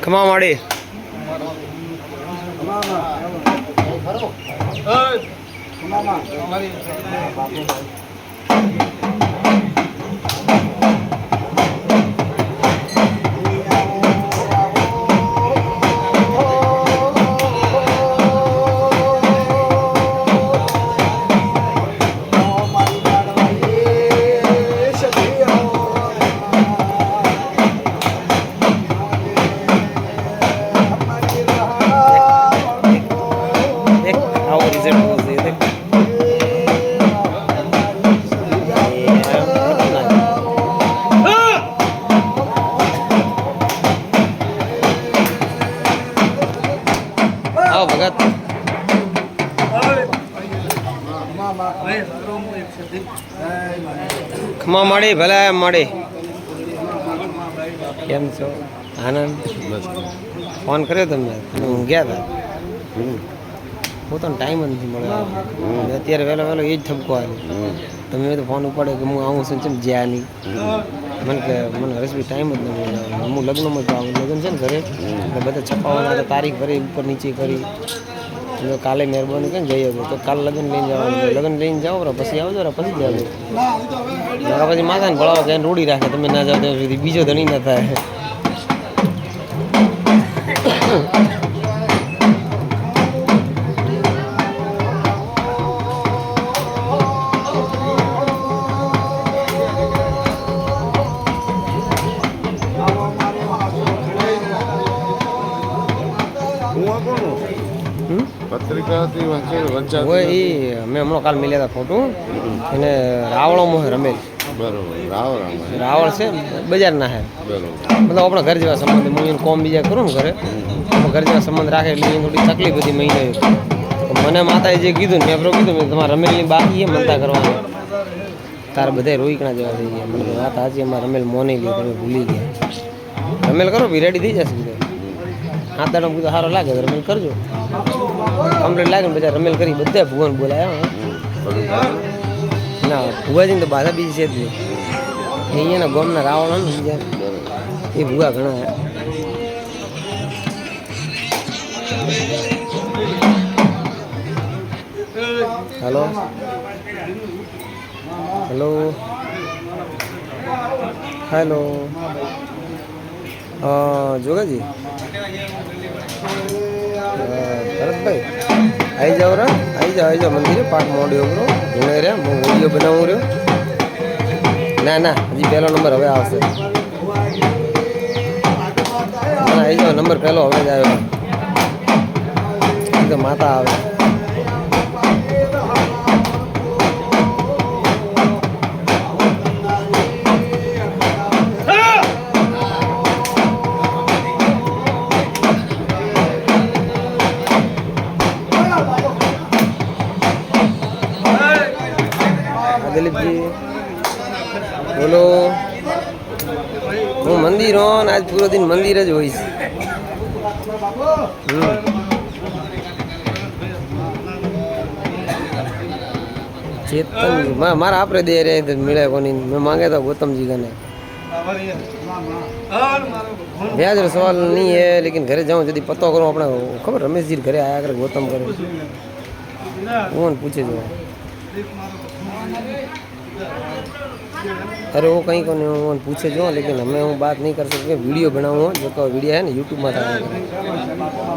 ખમા માડી ભગત ખમા મળી ભલે મળી કેમ છો આનંદ ફોન કર્યો તમને હું ગયા હતા હું તો ટાઈમ જ નથી મળ્યો અત્યારે વહેલો વહેલો એ જ ઠપકો આવ્યો તમે તો ફોન ઉપાડ્યો કે હું આવું છું ચમ જ્યાં નહીં મને કે મને હરેશભાઈ ટાઈમ જ નથી મળ્યો હું લગ્નમાં તો આવું લગ્ન છે ને ઘરે એટલે બધા છપાવવાના તારીખ ભરી ઉપર નીચે કરી કાલે મહેરબાની કરીને જઈએ તો કાલે લગ્ન લઈને જવાનું લગ્ન લઈને જાઓ પછી આવજો પછી જાવ પછી માથાને ભળાવો કે રૂડી રાખે તમે ના જાઓ ત્યાં સુધી બીજો ધણી ના થાય હોય એ મેં હમણાં કાલ મળ્યા હતા ફોટો એને રાવળોમાં રમેલ બરોબર રાવળ છે બજારના હે મતલબ આપણા ઘર જેવા સંબંધ હું એને કોમ બીજા કરું ને ઘરે ઘર જેવા સંબંધ રાખે એટલે એને થોડી તકલીફ હતી મહિને મને માતાએ જે કીધું ને મેં કીધું મેં તમારા રમેલની બાકી છે મનતા કરવાની તારા બધા રોઈકણા જેવા થઈ ગયા મને વાત આજે અમારા રમેલ મોને ગયો તમે ભૂલી ગયા રમેલ કરો બી રેડી થઈ જશે કીધું હાથ દાડો કીધું સારો લાગે તો રમેલ કરજો કમ્પ્લીટ લાગે ને બધા રમેલ કરી બધા ભુવન બોલાયા ના ભુવાજીને તો બાધા બીજી છે જ નહીં અહીંયાના ગામના રાવણ ને બીજા એ ભુવા ઘણા હેલો હેલો હેલો જોગાજી ભરતભાઈ આવી જાઓ રે આવી જાઓ મંદિરે પાઠ મોડ્યો બરો ઘૂણે રે હું વિડીયો બનાવું રહ્યો ના ના હજી પહેલો નંબર હવે આવશે આવી જાઓ નંબર પહેલો હવે જ આવ્યો તો માતા આવે દિલીપજી બોલો હું મંદિર હો ને આજ પૂરો દિન મંદિર જ હોય છે ચેતન મારા આપણે દે રે મળે કોની મેં માંગે તો ગૌતમજી કને વ્યાજ સવાલ નહીં હે લેकिन ઘરે જાઉં જલ્દી પતો કરું આપણે ખબર રમેશજી ઘરે આયા કરે ગૌતમ કરે કોણ પૂછે જો अरे वो कहीं को नहीं पूछे जो लेकिन हमें वो बात नहीं कर सकते वीडियो बनाऊँ जो को वीडियो है ना यूट्यूब में था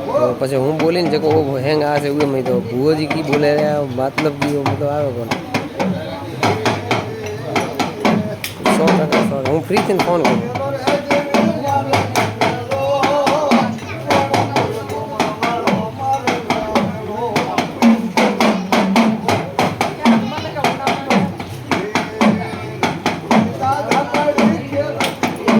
तो પછી હું બોલીને જો वो हैंग आ से हुए मैं तो भुवोजी की बोले मतलब की मतलब आवे कोन 100% હું ફ્રી થઈને ફોન કરું